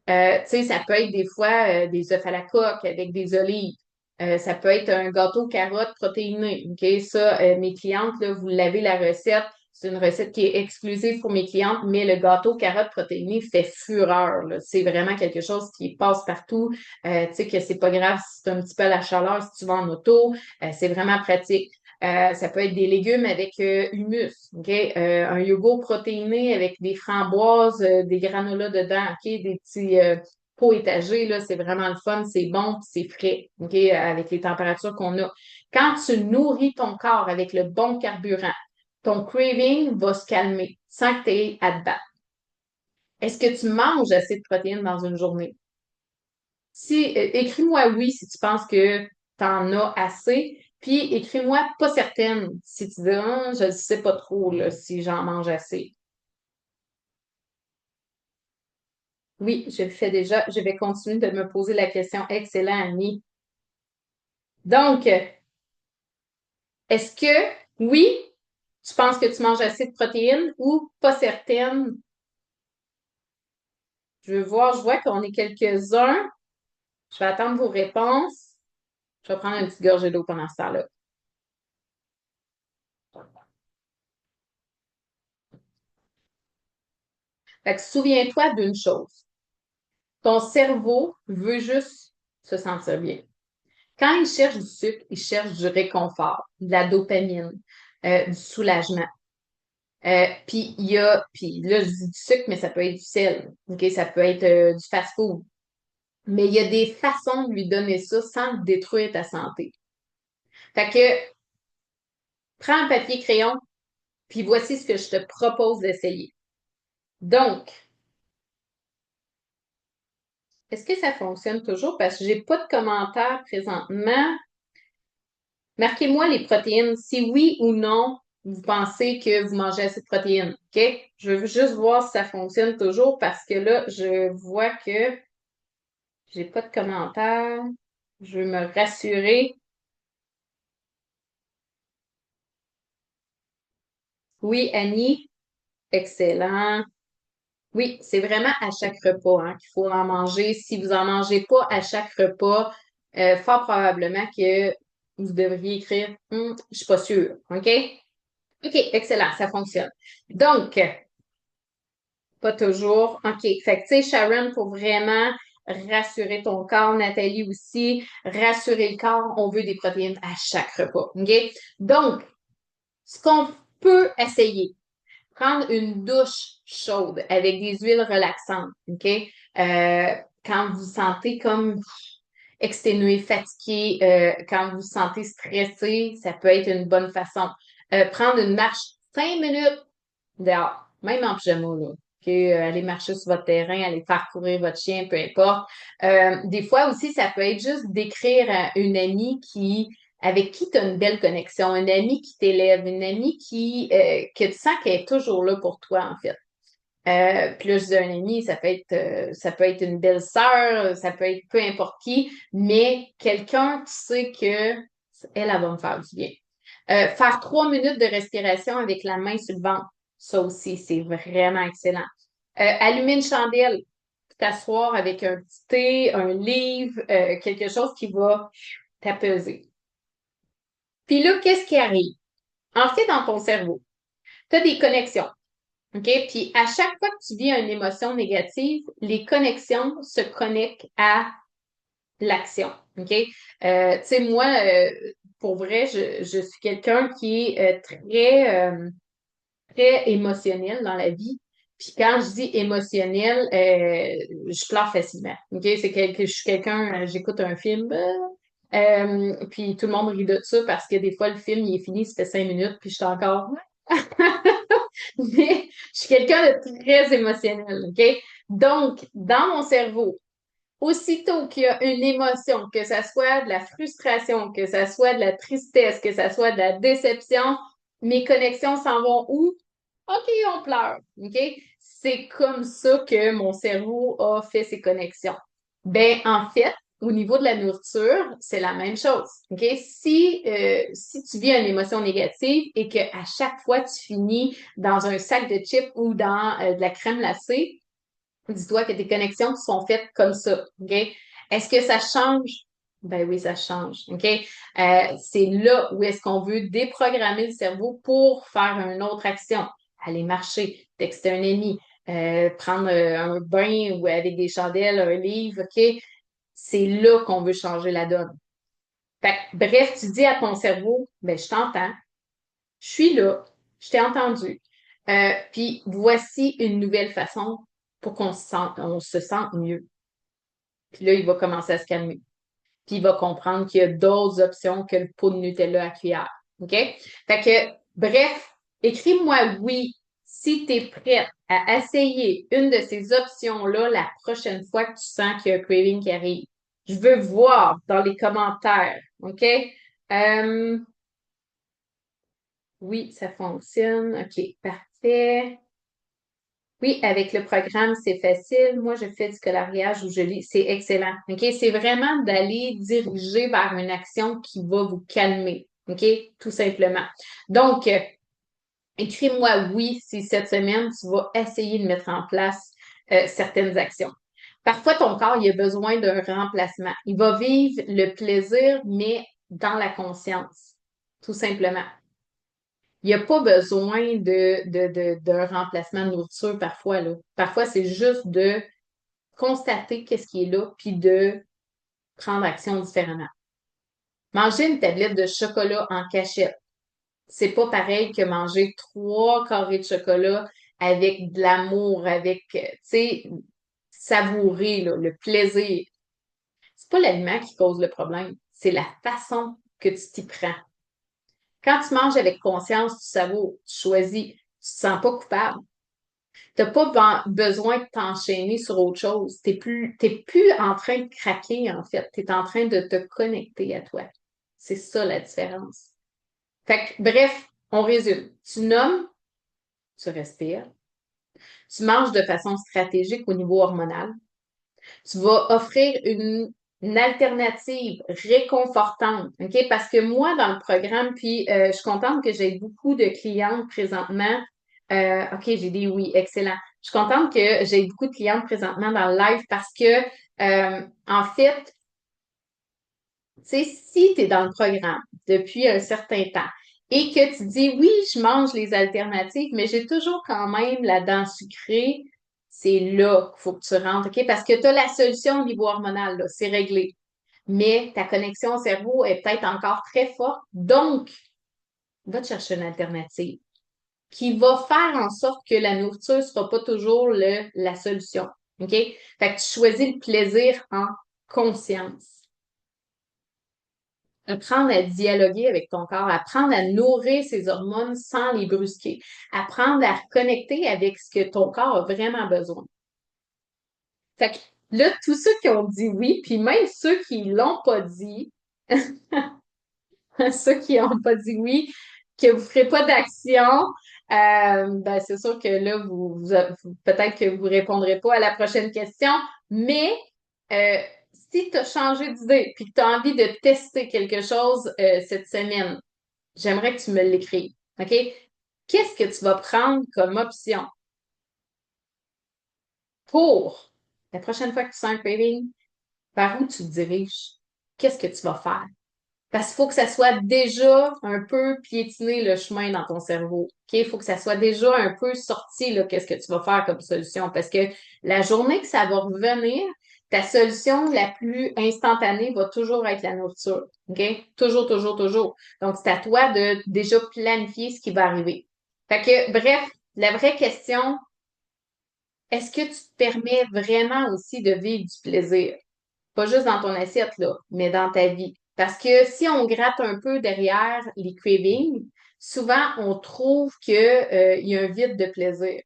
Speaker 1: Tu sais, ça peut être des fois des œufs à la coque avec des olives. Ça peut être un gâteau carotte protéiné. OK? Ça, mes clientes, là, vous l'avez la recette. C'est une recette qui est exclusive pour mes clientes, mais le gâteau carotte protéiné fait fureur, là. C'est vraiment quelque chose qui passe partout. Tu sais que c'est pas grave si c'est un petit peu à la chaleur, si tu vas en auto. C'est vraiment pratique. Ça peut être des légumes avec humus, OK? Un yogourt protéiné avec des framboises, des granolas dedans, OK? Des petits pots étagés, là, c'est vraiment le fun, c'est bon, puis c'est frais, OK? Avec les températures qu'on a. Quand tu nourris ton corps avec le bon carburant, ton craving va se calmer sans que tu aies à te battre. Est-ce que tu manges assez de protéines dans une journée? Si, écris-moi oui si tu penses que tu en as assez, puis écris-moi pas certaine si tu dis ah, je ne sais pas trop là, si j'en mange assez. Oui, je le fais déjà. Je vais continuer de me poser la question. Excellent, Annie. Donc, est-ce que oui, tu penses que tu manges assez de protéines ou pas certaine? Je veux voir, je vois qu'on est quelques-uns. Je vais attendre vos réponses. Je vais prendre une petite gorgée d'eau pendant ce temps-là. Fait que souviens-toi d'une chose. Ton cerveau veut juste se sentir bien. Quand il cherche du sucre, il cherche du réconfort, de la dopamine, du soulagement. Puis là, je dis du sucre, mais ça peut être du sel, ok? Ça peut être du fast-food. Mais il y a des façons de lui donner ça sans détruire ta santé. Fait que, prends un papier crayon, puis voici ce que je te propose d'essayer. Donc, est-ce que ça fonctionne toujours? Parce que j'ai pas de commentaires présentement. Marquez-moi les protéines. Si oui ou non, vous pensez que vous mangez assez de protéines. OK? Je veux juste voir si ça fonctionne toujours parce que là, je vois que j'ai pas de commentaires. Je veux me rassurer. Oui, Annie, excellent. Oui, c'est vraiment à chaque repas hein, qu'il faut en manger. Si vous en mangez pas à chaque repas, fort probablement que vous devriez écrire je suis pas sûre. OK? OK, excellent, ça fonctionne. Donc, pas toujours. OK. Fait que, tu sais, Sharon, pour vraiment rassurer ton corps, Nathalie aussi, rassurer le corps, on veut des protéines à chaque repas. OK? Donc, ce qu'on peut essayer, prendre une douche chaude avec des huiles relaxantes. OK? Quand vous vous sentez comme exténué, fatigué, quand vous vous sentez stressé, ça peut être une bonne façon. Prendre une marche 5 minutes dehors, même en pyjama, là. OK? Aller marcher sur votre terrain, aller faire courir votre chien, peu importe. Des fois aussi, ça peut être juste d'écrire à une amie avec qui tu as une belle connexion, une amie qui t'élève, une amie que tu sens qu'elle est toujours là pour toi, en fait. Puis là, je dis un ami, ça peut être une belle sœur, ça peut être peu importe qui, mais quelqu'un qui sait que elle va me faire du bien. Faire 3 minutes de respiration avec la main sur le ventre, ça aussi, c'est vraiment excellent. Allumer une chandelle, t'asseoir avec un petit thé, un livre, quelque chose qui va t'apaiser. Puis là, qu'est-ce qui arrive? En fait, dans ton cerveau, tu as des connexions. OK? Puis à chaque fois que tu vis une émotion négative, les connexions se connectent à l'action. OK? Tu sais, moi, pour vrai, je suis quelqu'un qui est très émotionnel dans la vie. Puis quand je dis émotionnel, je pleure facilement. OK? Je suis quelqu'un, j'écoute un film, puis tout le monde rit de ça parce que des fois, le film, il est fini, ça fait 5 minutes, puis je suis encore mais je suis quelqu'un de très émotionnel, OK? Donc, dans mon cerveau, aussitôt qu'il y a une émotion, que ça soit de la frustration, que ça soit de la tristesse, que ça soit de la déception, mes connexions s'en vont où? OK, on pleure, OK? C'est comme ça que mon cerveau a fait ses connexions. Ben, en fait, au niveau de la nourriture, c'est la même chose. OK? Si tu vis une émotion négative et que à chaque fois tu finis dans un sac de chips ou dans de la crème glacée, dis-toi que tes connexions sont faites comme ça. OK? Est-ce que ça change? Ben oui, ça change. OK? C'est là où est-ce qu'on veut déprogrammer le cerveau pour faire une autre action. Aller marcher, texter un ami, prendre un bain ou avec des chandelles, un livre, OK? C'est là qu'on veut changer la donne. Fait que, bref, tu dis à ton cerveau, ben je t'entends, je suis là, je t'ai entendu. Puis voici une nouvelle façon pour on se sente mieux. Puis là, il va commencer à se calmer. Puis il va comprendre qu'il y a d'autres options que le pot de Nutella à cuillère. OK? Fait que, bref, écris-moi oui si tu es prête à essayer une de ces options-là la prochaine fois que tu sens qu'il y a un craving qui arrive. Je veux voir dans les commentaires. OK? Euh, oui, ça fonctionne. OK, parfait. Oui, avec le programme, c'est facile. Moi, je fais du coloriage où je lis. C'est excellent. OK? C'est vraiment d'aller diriger vers une action qui va vous calmer. OK? Tout simplement. Donc, écris-moi oui si cette semaine, tu vas essayer de mettre en place certaines actions. Parfois, ton corps, il a besoin d'un remplacement. Il va vivre le plaisir, mais dans la conscience. Tout simplement. Il n'y a pas besoin d'un remplacement de nourriture parfois, là. Parfois, c'est juste de constater qu'est-ce qui est là, puis de prendre action différemment. Manger une tablette de chocolat en cachette, c'est pas pareil que manger 3 carrés de chocolat avec de l'amour, avec, tu sais, savourer, là, le plaisir. C'est pas l'aliment qui cause le problème, c'est la façon que tu t'y prends. Quand tu manges avec conscience, tu savoures, tu choisis, tu te sens pas coupable. T'as pas besoin de t'enchaîner sur autre chose. T'es plus en train de craquer, en fait. T'es en train de te connecter à toi. C'est ça la différence. Fait que, bref, on résume. Tu nommes, tu respires, tu manges de façon stratégique au niveau hormonal. Tu vas offrir une alternative réconfortante, OK? Parce que moi, dans le programme, puis je suis contente que j'ai beaucoup de clientes présentement. OK, j'ai dit oui, excellent. Je suis contente que j'ai beaucoup de clientes présentement dans le live parce que, en fait, tu sais, si tu es dans le programme depuis un certain temps et que tu dis oui, je mange les alternatives, mais j'ai toujours quand même la dent sucrée, c'est là qu'il faut que tu rentres, OK? Parce que tu as la solution au niveau hormonal, là, c'est réglé. Mais ta connexion au cerveau est peut-être encore très forte. Donc, va te chercher une alternative qui va faire en sorte que la nourriture ne sera pas toujours la solution. OK? Fait que tu choisis le plaisir en conscience. Apprendre à dialoguer avec ton corps, apprendre à nourrir ses hormones sans les brusquer, apprendre à reconnecter avec ce que ton corps a vraiment besoin. Fait que là, tous ceux qui ont dit oui, puis même ceux qui l'ont pas dit, ceux qui n'ont pas dit oui, que vous ne ferez pas d'action, ben c'est sûr que là, peut-être que vous ne répondrez pas à la prochaine question, mais euh, si tu as changé d'idée puis que tu as envie de tester quelque chose cette semaine, j'aimerais que tu me l'écrives. OK? Qu'est-ce que tu vas prendre comme option pour la prochaine fois que tu sens un craving? Par où tu te diriges? Qu'est-ce que tu vas faire? Parce qu'il faut que ça soit déjà un peu piétiné le chemin dans ton cerveau. OK? Il faut que ça soit déjà un peu sorti, là, qu'est-ce que tu vas faire comme solution. Parce que la journée que ça va revenir, ta solution la plus instantanée va toujours être la nourriture. OK? Toujours, toujours, toujours. Donc, c'est à toi de déjà planifier ce qui va arriver. Fait que, bref, la vraie question, est-ce que tu te permets vraiment aussi de vivre du plaisir? Pas juste dans ton assiette, là, mais dans ta vie. Parce que si on gratte un peu derrière les cravings, souvent on trouve que, il y a un vide de plaisir.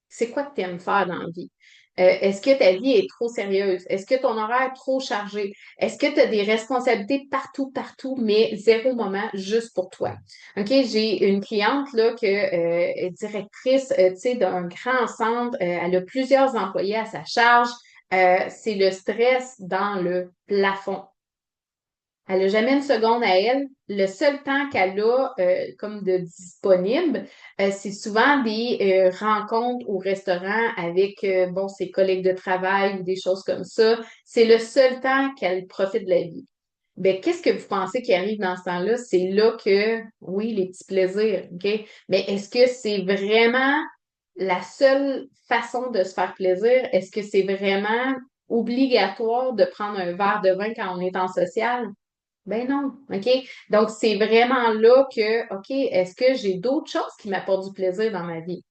Speaker 1: C'est quoi que tu aimes faire dans la vie? Est-ce que ta vie est trop sérieuse? Est-ce que ton horaire est trop chargé? Est-ce que tu as des responsabilités partout, partout, mais zéro moment juste pour toi? OK, j'ai une cliente là que est directrice, tu sais, d'un grand centre. Elle a plusieurs employés à sa charge. c'est le stress dans le plafond. Elle n'a jamais une seconde à elle. Le seul temps qu'elle a comme de disponible, c'est souvent des rencontres au restaurant avec bon, ses collègues de travail ou des choses comme ça. C'est le seul temps qu'elle profite de la vie. Ben, qu'est-ce que vous pensez qui arrive dans ce temps-là? C'est là que, oui, les petits plaisirs, OK? Mais est-ce que c'est vraiment la seule façon de se faire plaisir? Est-ce que c'est vraiment obligatoire de prendre un verre de vin quand on est en social? Ben non, OK? Donc, c'est vraiment là que, OK, est-ce que j'ai d'autres choses qui m'apportent du plaisir dans ma vie?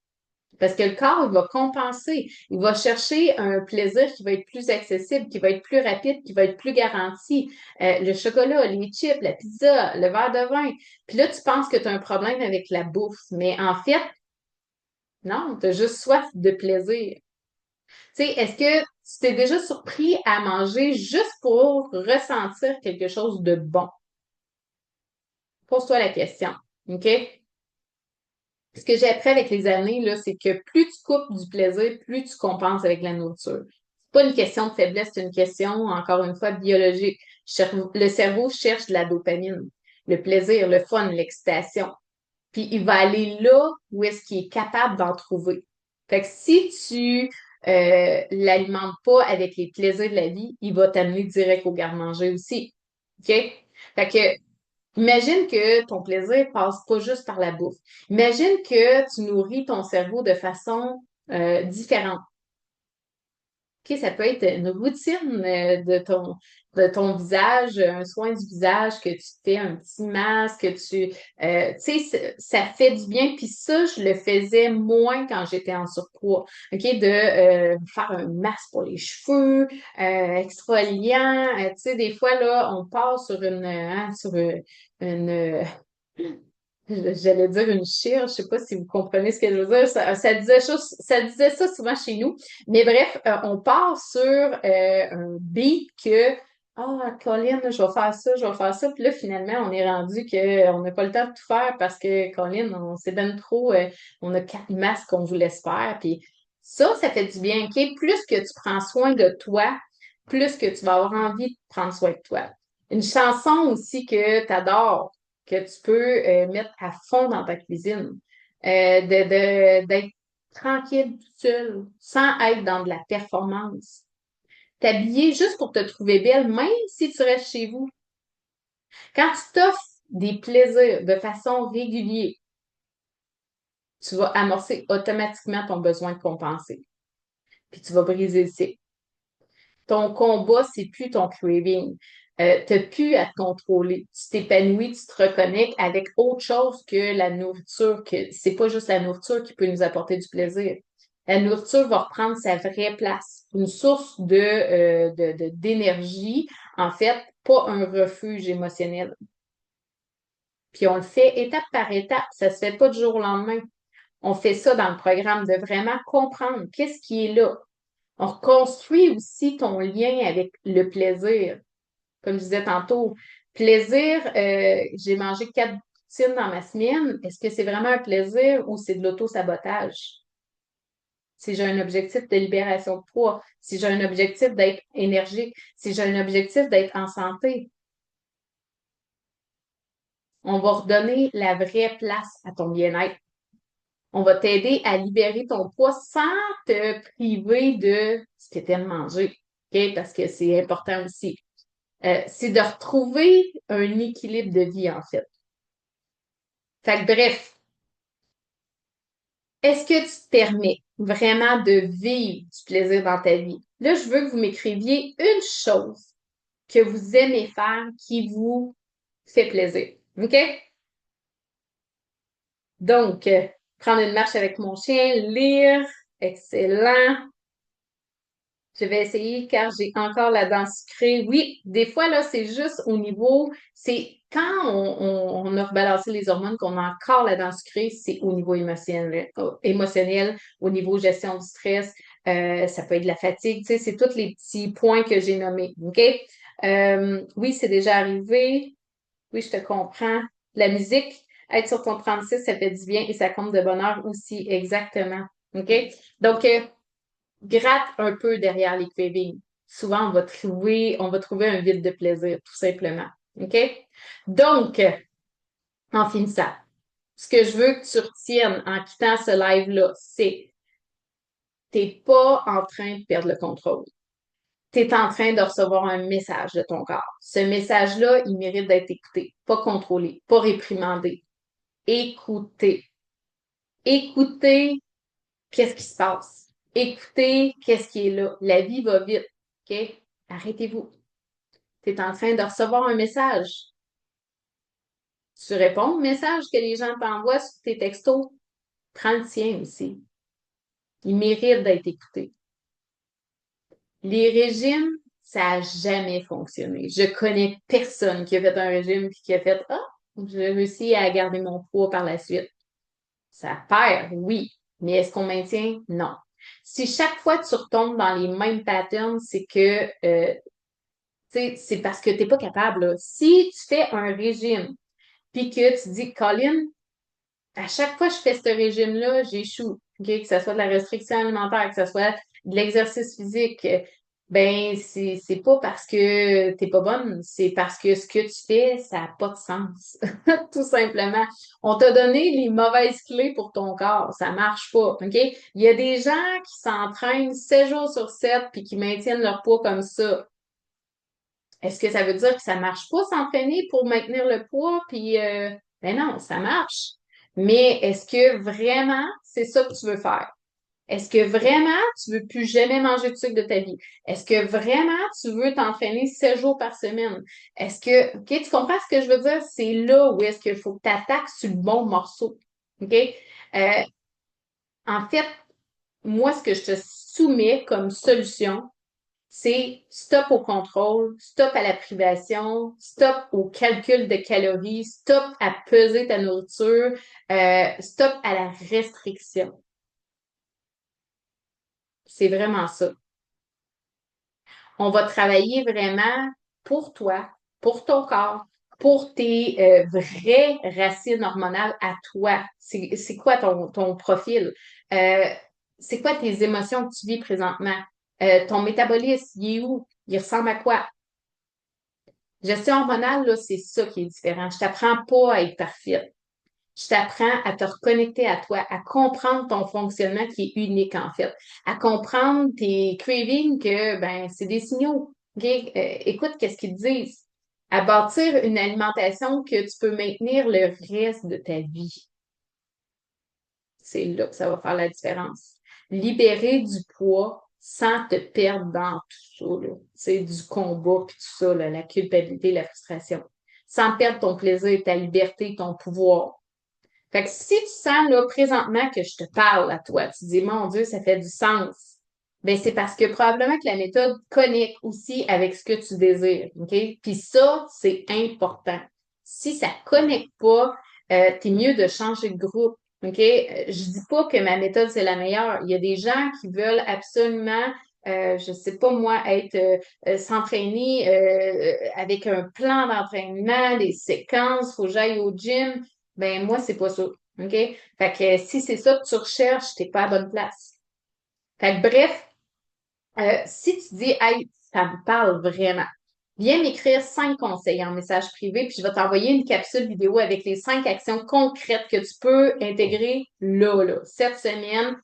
Speaker 1: Parce que le corps, il va compenser. Il va chercher un plaisir qui va être plus accessible, qui va être plus rapide, qui va être plus garanti. Le chocolat, les chips, la pizza, le verre de vin. Puis là, tu penses que tu as un problème avec la bouffe. Mais en fait, non, tu as juste soif de plaisir. Tu sais, est-ce que tu t'es déjà surpris à manger juste pour ressentir quelque chose de bon? Pose-toi la question. OK? Ce que j'ai appris avec les années, là, c'est que plus tu coupes du plaisir, plus tu compenses avec la nourriture. C'est pas une question de faiblesse, c'est une question, encore une fois, biologique. Le cerveau cherche de la dopamine, le plaisir, le fun, l'excitation. Puis il va aller là où est-ce qu'il est capable d'en trouver. Fait que si tu l'alimentes pas avec les plaisirs de la vie, il va t'amener direct au garde-manger aussi. OK? Fait que imagine que ton plaisir passe pas juste par la bouffe. Imagine que tu nourris ton cerveau de façon différente. OK, ça peut être une routine de ton visage, un soin du visage, que tu te fais un petit masque, que tu sais, ça fait du bien. Puis ça, je le faisais moins quand j'étais en surpoids. OK, de faire un masque pour les cheveux, exfoliant. Tu sais, des fois, là, on part sur une j'allais dire une chire, je sais pas si vous comprenez ce que je veux dire. Ça disait ça souvent chez nous. Mais bref, on part sur un beat que ah, Colin, je vais faire ça, je vais faire ça. Puis là, finalement, on est rendu qu'on n'a pas le temps de tout faire parce que Colin, on s'est donné trop, on a 4 masques qu'on voulait se faire. Puis ça fait du bien, OK? Plus que tu prends soin de toi, plus que tu vas avoir envie de prendre soin de toi. Une chanson aussi que tu adores que tu peux mettre à fond dans ta cuisine. D'être tranquille tout seul, sans être dans de la performance. T'habiller juste pour te trouver belle, même si tu restes chez vous. Quand tu t'offres des plaisirs de façon régulière, tu vas amorcer automatiquement ton besoin de compenser. Puis tu vas briser le cycle. Ton combat, c'est plus ton craving. T'as plus à te contrôler. Tu t'épanouis, tu te reconnectes avec autre chose que la nourriture, que c'est pas juste la nourriture qui peut nous apporter du plaisir. La nourriture va reprendre sa vraie place. Une source d'énergie, en fait, pas un refuge émotionnel. Puis on le fait étape par étape. Ça se fait pas du jour au lendemain. On fait ça dans le programme de vraiment comprendre qu'est-ce qui est là. On reconstruit aussi ton lien avec le plaisir. Comme je disais tantôt, plaisir, j'ai mangé 4 poutines dans ma semaine. Est-ce que c'est vraiment un plaisir ou c'est de l'auto-sabotage? Si j'ai un objectif de libération de poids, si j'ai un objectif d'être énergique, si j'ai un objectif d'être en santé, on va redonner la vraie place à ton bien-être. On va t'aider à libérer ton poids sans te priver de ce que tu aimes manger. OK? Parce que c'est important aussi. C'est de retrouver un équilibre de vie, en fait. Fait que bref, est-ce que tu te permets vraiment de vivre du plaisir dans ta vie? Là, je veux que vous m'écriviez une chose que vous aimez faire qui vous fait plaisir. OK? Donc, prendre une marche avec mon chien, lire, excellent. Je vais essayer car j'ai encore la dent sucrée. Oui, des fois, là, c'est juste au niveau, c'est quand on a rebalancé les hormones, qu'on a encore la dent sucrée, c'est au niveau émotionnel, au niveau gestion du stress, ça peut être de la fatigue, tu sais, c'est tous les petits points que j'ai nommés. OK? Oui, c'est déjà arrivé. Oui, je te comprends. La musique, être sur ton 36, ça fait du bien et ça compte de bonheur aussi, exactement. OK? Donc, gratte un peu derrière les cravings. Souvent, on va trouver un vide de plaisir, tout simplement. OK? Donc, en finissant, ce que je veux que tu retiennes en quittant ce live-là, c'est t'es pas en train de perdre le contrôle. Tu es en train de recevoir un message de ton corps. Ce message-là, il mérite d'être écouté, pas contrôlé, pas réprimandé. Écoutez. Écoutez qu'est-ce qui se passe. Écoutez qu'est-ce qui est là. La vie va vite. OK? Arrêtez-vous. Tu es en train de recevoir un message. Tu réponds au message que les gens t'envoient sur tes textos. Prends le tien aussi. Il mérite d'être écouté. Les régimes, ça n'a jamais fonctionné. Je connais personne qui a fait un régime et qui a fait Ah, j'ai réussi à garder mon poids par la suite. Ça perd, oui, mais est-ce qu'on maintient? Non. Si chaque fois tu retombes dans les mêmes patterns, c'est que c'est parce que tu n'es pas capable. Là. Si tu fais un régime puis que tu dis Colin, à chaque fois que je fais ce régime-là, j'échoue. Okay? Que ce soit de la restriction alimentaire, que ce soit de l'exercice physique, ben c'est pas parce que t'es pas bonne, c'est parce que ce que tu fais, ça n'a pas de sens. Tout simplement. On t'a donné les mauvaises clés pour ton corps. Ça marche pas. OK? Il y a des gens qui s'entraînent 7 jours sur 7 puis qui maintiennent leur poids comme ça. Est-ce que ça veut dire que ça marche pas s'entraîner pour maintenir le poids? Puis, ben non, ça marche. Mais est-ce que vraiment c'est ça que tu veux faire? Est-ce que vraiment tu veux plus jamais manger de sucre de ta vie? Est-ce que vraiment tu veux t'entraîner 7 jours par semaine? Est-ce que, OK, tu comprends ce que je veux dire? C'est là où est-ce qu'il faut que tu attaques sur le bon morceau. OK? Euh, en fait, moi, ce que je te soumets comme solution, c'est stop au contrôle, stop à la privation, stop au calcul de calories, stop à peser ta nourriture, stop à la restriction. C'est vraiment ça. On va travailler vraiment pour toi, pour ton corps, pour tes vraies racines hormonales à toi. C'est quoi ton profil? Euh, c'est quoi tes émotions que tu vis présentement? Ton métabolisme, il est où? Il ressemble à quoi? Gestion hormonale, là, c'est ça qui est différent. Je t'apprends pas à être parfaite. Je t'apprends à te reconnecter à toi, à comprendre ton fonctionnement qui est unique, en fait, à comprendre tes cravings que, ben, c'est des signaux. OK? Écoute, qu'est-ce qu'ils te disent? À bâtir une alimentation que tu peux maintenir le reste de ta vie. C'est là que ça va faire la différence. Libérer du poids sans te perdre dans tout ça, là. C'est du combat puis tout ça, là, la culpabilité, la frustration. Sans perdre ton plaisir, ta liberté, ton pouvoir. Fait que si tu sens là présentement que je te parle à toi, tu dis mon Dieu, ça fait du sens. Ben c'est parce que probablement que la méthode connecte aussi avec ce que tu désires, OK? Puis ça, c'est important. Si ça connecte pas, t'es mieux de changer de groupe, OK? Je dis pas que ma méthode c'est la meilleure. Il y a des gens qui veulent absolument je sais pas moi, être s'entraîner avec un plan d'entraînement, des séquences, faut que j'aille au gym. Ben moi, c'est pas ça. OK? Fait que si c'est ça que tu recherches, t'es pas à la bonne place. Fait que bref, si tu dis Hey, ça me parle vraiment, viens m'écrire 5 conseils en message privé, puis je vais t'envoyer une capsule vidéo avec les 5 actions concrètes que tu peux intégrer là, cette semaine,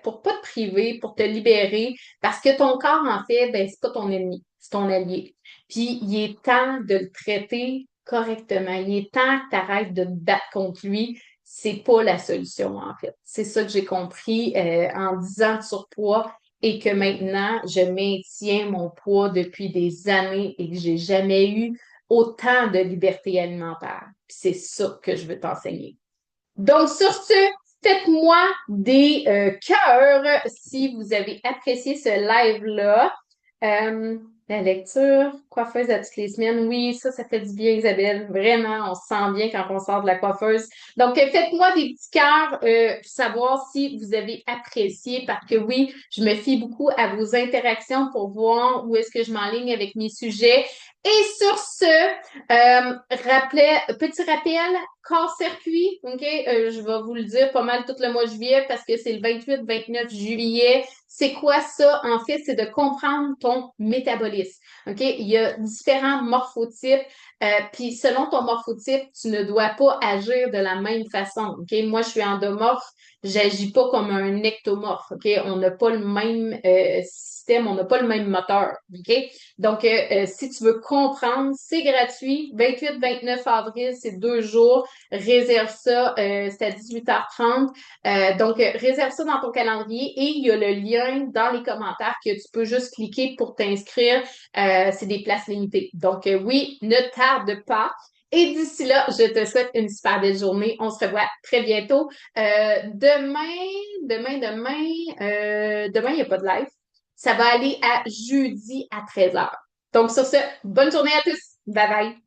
Speaker 1: pour pas te priver, pour te libérer, parce que ton corps, en fait, ben, c'est pas ton ennemi, c'est ton allié. Puis il est temps de le traiter correctement. Il est temps que tu arrêtes de te battre contre lui. C'est pas la solution, en fait. C'est ça que j'ai compris en 10 ans de surpoids et que maintenant, je maintiens mon poids depuis des années et que j'ai jamais eu autant de liberté alimentaire. Puis c'est ça que je veux t'enseigner. Donc, sur ce, faites-moi des cœurs si vous avez apprécié ce live-là. La lecture, coiffeuse à toutes les semaines. Oui, ça fait du bien, Isabelle. Vraiment, on se sent bien quand on sort de la coiffeuse. Donc, faites-moi des petits cœurs pour savoir si vous avez apprécié, parce que oui, je me fie beaucoup à vos interactions pour voir où est-ce que je m'enligne avec mes sujets. Et sur ce, petit rappel, court-circuit, OK? Je vais vous le dire pas mal tout le mois de juillet parce que c'est le 28-29 juillet. C'est quoi ça? En fait, c'est de comprendre ton métabolisme. OK? Il y a différents morphotypes. Puis selon ton morphotype, tu ne dois pas agir de la même façon. OK? Moi, je suis endomorphe, j'agis pas comme un ectomorphe. OK? On n'a pas le même système, on n'a pas le même moteur. OK? Donc, si tu veux comprendre, c'est gratuit. 28-29 avril, c'est 2 jours. Réserve ça, c'est à 18h30. Donc, réserve ça dans ton calendrier et il y a le lien dans les commentaires que tu peux juste cliquer pour t'inscrire. C'est des places limitées. Donc, oui, ne tarde pas. Et d'ici là, je te souhaite une super belle journée. On se revoit très bientôt. Demain, il n'y a pas de live. Ça va aller à jeudi à 13h. Donc, sur ce, bonne journée à tous. Bye bye.